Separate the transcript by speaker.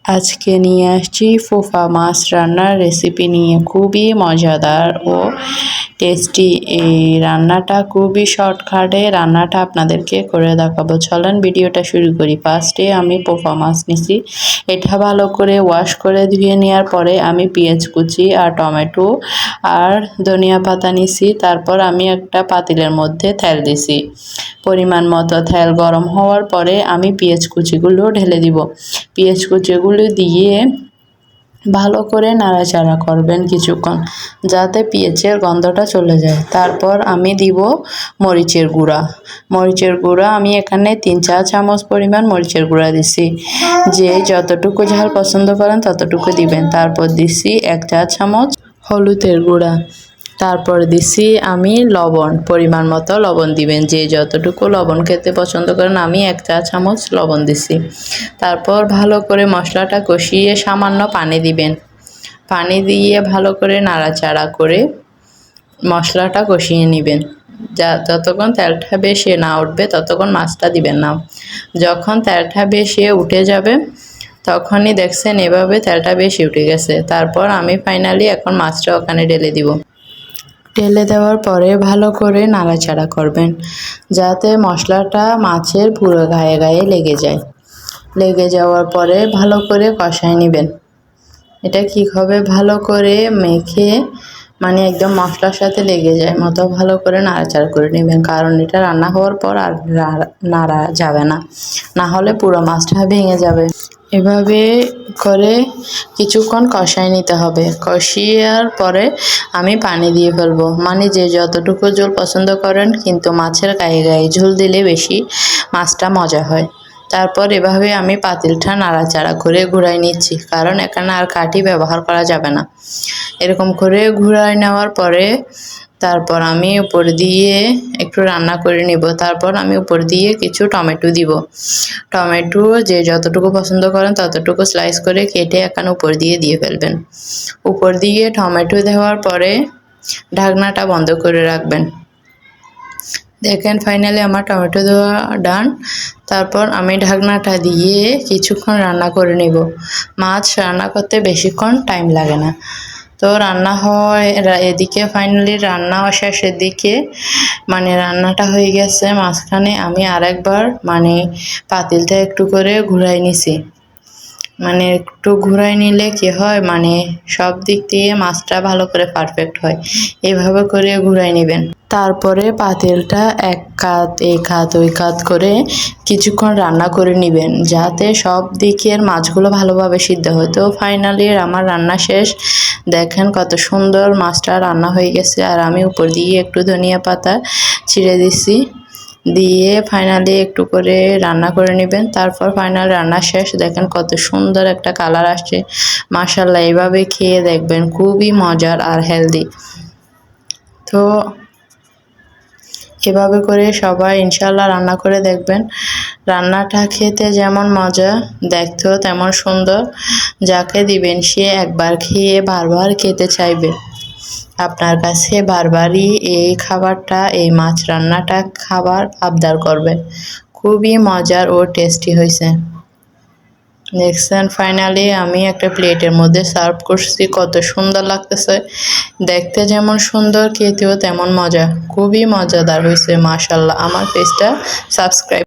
Speaker 1: আজকে নিয়ে আসছি ফোফা মাছ রান্নার রেসিপি নিয়ে। খুবই মজাদার ও টেস্টি এই রান্নাটা, খুবই শর্টকাটে রান্নাটা আপনাদেরকে করে দেখাবো। চলেন ভিডিওটা শুরু করি। ফার্স্টে আমি ফোফা মাছ নিছি, এটা ভালো করে ওয়াশ করে ধুয়ে নেওয়ার পরে আমি পেঁয়াজ কুচি আর টমেটো আর ধনিয়া পাতা নিছি। তারপর আমি একটা পাতিলের মধ্যে তেল দিছি, পরিমাণ মতো তেল গরম হওয়ার পরে আমি পেঁয়াজ কুচিগুলো ঢেলে দিব। পেঁয়াজ কুচিগুলো দিয়ে ভালো করে নাড়াচাড়া করবেন কিছুক্ষণ, যাতে পেঁয়াজের গন্ধটা চলে যায়। তারপর আমি দিব মরিচের গুঁড়া। মরিচের গুঁড়া আমি এখানে 3-4 চামচ পরিমাণ মরিচের গুঁড়া দিছি। যে যতটুকু ঝাল পছন্দ করেন ততটুকু দিবেন। তারপর দিছি 1 চা চামচ হলুদের গুঁড়া। তারপর দিছি আমি লবণ, পরিমাণ মতো লবণ দিবেন, যে যতটুকু লবণ খেতে পছন্দ করেন। আমি 1 চা চামচ লবণ দিছি। তারপর ভালো করে মশলাটা কষিয়ে সামান্য পানি দিবেন। পানি দিয়ে ভালো করে নাড়াচাড়া করে মশলাটা কষিয়ে নেবেন। যতক্ষণ তেলটা বেশি না উঠবে ততক্ষণ মাছটা দিবেন না। যখন তেলটা বেশি উঠে যাবে তখনই দেখছেন এভাবে তেলটা বেশি উঠে গেছে। তারপর আমি ফাইনালি এখন মাছটা ওখানে ঢেলে দিব। ঢেলে দেওয়ার পরে ভালো করে নাড়াচাড়া করবেন, যাতে মশলাটা মাছের পুরো গায়ে গায়ে লেগে যায়। লেগে যাওয়ার পরে ভালো করে কষায় নেবেন। এটা কী হবে, ভালো করে মেখে মানে একদম মশলার সাথে লেগে যায় মতো ভালো করে নাড়াচাড়া করে নেবেন, কারণ এটা রান্না হওয়ার পর আর নাড়া যাবে না, না হলে পুরো মাছটা ভেঙে যাবে। এভাবে করে কিছুক্ষণ কষায় নিতে হবে। কষিয়ার পরে আমি পানি দিয়ে ফেলবো, মানে যে যতটুকু ঝোল পছন্দ করেন, কিন্তু মাছের গায়ে গায়ে ঝোল দিলে বেশি মাছটা মজা হয়। তারপর এভাবে আমি পাতিলটা নাড়াচাড়া করে ঘুরাই নিচ্ছি, কারণ এখানে আর কাঠি ব্যবহার করা যাবে না। এরকম করে ঘুরাই নেওয়ার পরে তারপর আমি উপর দিয়ে একটু রান্না করে নিব। তারপর আমি উপর দিয়ে কিছু টমেটো দিব। টমেটো যে যতটুকু পছন্দ করেন ততটুকু স্লাইস করে কেটে এখানে উপর দিয়ে ফেলবেন। উপর দিয়ে টমেটো দেওয়ার পরে ঢাকনাটা বন্ধ করে রাখবেন। দেখেন ফাইনালি আমার টমেটো দেওয়া ডান। তারপর আমি ঢাকনাটা দিয়ে কিছুক্ষণ রান্না করে নেব। মাছ রান্না করতে বেশিক্ষণ টাইম লাগে না, তো রান্না হয় এদিকে। ফাইনালি রান্না শেষের দিকে, মানে রান্নাটা হয়ে গেছে। মাঝখানে আমি আরেকবার মানে পাতিলটা একটু করে ঘুরাই নিছি। মানে একটু ঘুরাই নিলে কি হয়, মানে সব দিক দিয়ে মাছটা ভালো করে পারফেক্ট হয়। এভাবে করে ঘুরাই নেবেন। তারপরে পাতিলটা এক কাত এই কাত ওই কাত করে কিছুক্ষণ রান্না করে নেবেন, যাতে সব দিকের মাছগুলো ভালোভাবে সিদ্ধ হয়। তো ফাইনালি আমার রান্না শেষ। দেখেন কত সুন্দর মাছটা রান্না হয়ে গেছে। আর আমি উপর দিয়ে একটু ধনিয়া পাতা ছিঁড়ে দিছি, দিয়ে ফাইনালি একটু করে রান্না করে নেবেন। তারপর ফাইনাল রান্না শেষ। দেখেন কত সুন্দর একটা কালার আসছে। মাশাআল্লাহ, এইভাবে খেয়ে দেখবেন, খুবই মজার আর হেলদি। তো এভাবে করে সবাই ইনশাআল্লাহ রান্না করে দেখবেন। রান্নাটা খেতে যেমন মজা, দেখতেও তেমন সুন্দর। যাকে দিবেন সে একবার খেয়ে বারবার খেতে চাইবে। আপনার কাছে বারবারই এই খাবারটা, এই মাছ রান্নাটা খাবার আবদার করবে। খুবই মজার ও টেস্টি হয়েছে। দেখছেন ফাইনালি আমি একটা প্লেটের মধ্যে সার্ভ করছি। কত সুন্দর লাগতেছে, দেখতে যেমন সুন্দর, খেতেও তেমন মজা। খুবই মজাদার হয়েছে। মাশাআল্লাহ, আমার পেজটা সাবস্ক্রাইব